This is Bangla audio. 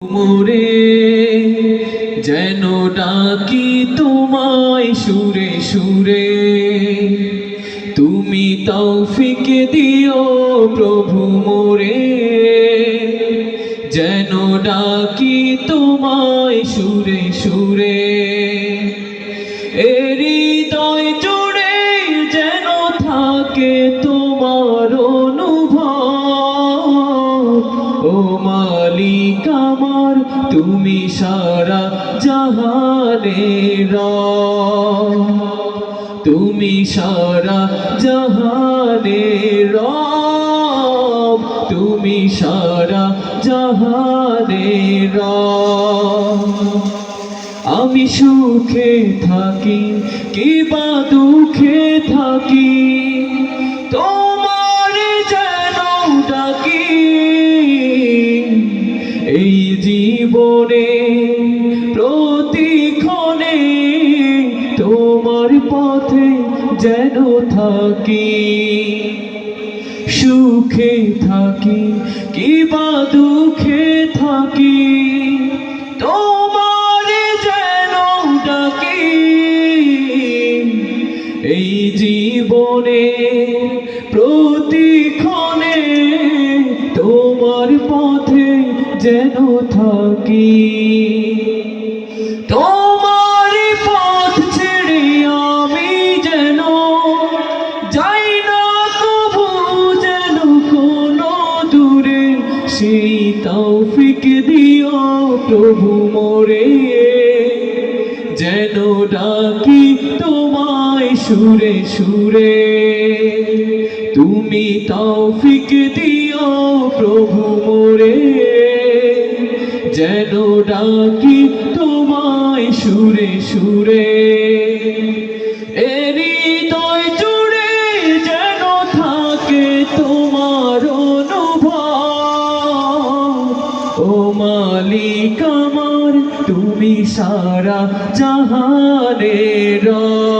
মোরে যেন ডাকি তোমায় সুরে সুরে, তুমি তৌফিক দিও প্রভু মোরে। যেন ডাকি তোমায় সুরে সুরে, হৃদয় জুড়ে যেন থাকে তোমার অনুভব। ও মালিক আমার, তুমি সারা জাহানের রব, তুমি সারা জাহানের রব, তুমি সারা জাহানের রব। আমি সুখে থাকি কিবা দুঃখে থাকি, তোমার যেন ডাকি। এই জীবনে প্রতিক্ষণে তোমার পথে যেন থাকি। সুখে থাকি কিবা দুঃখে থাকি, তোমার যেন ডাকি। এই জীবনে প্রতিক্ষণে তোমার পথে যেন থাকি। তোমার পথ ছেড়ে আমি যেন যাই না কভু, যেন কোনো দূরে। সেই তৌফিক দিও প্রভু মোরে, যেন ডাকি তোমায় সুরে সুরে। তুমি তৌফিক দিও প্রভু মোরে, যেন ডাকি তোমায় সুরে সুরে। হৃদয় জুড়ে যেন থাকে তোমার অনুভব। ও মালিক আমার, তুমি সারা জাহানের রব।